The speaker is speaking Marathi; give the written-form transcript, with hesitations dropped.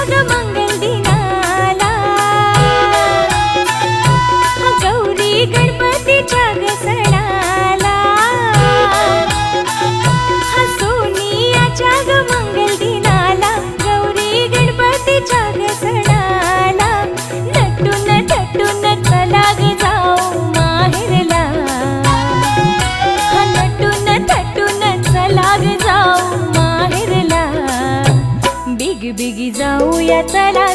ग मंगल दिनाला, गौरी गणपतीच्या ग सणाला, सोनियाच्या ग मंगल दिनाला, गौरी गणपतीच्या ग सणाला, नटून थटून चला ग जाऊ माहेरला, नटून थटून चला ग जाऊ माहेरला, बिग बिगी जाऊया चला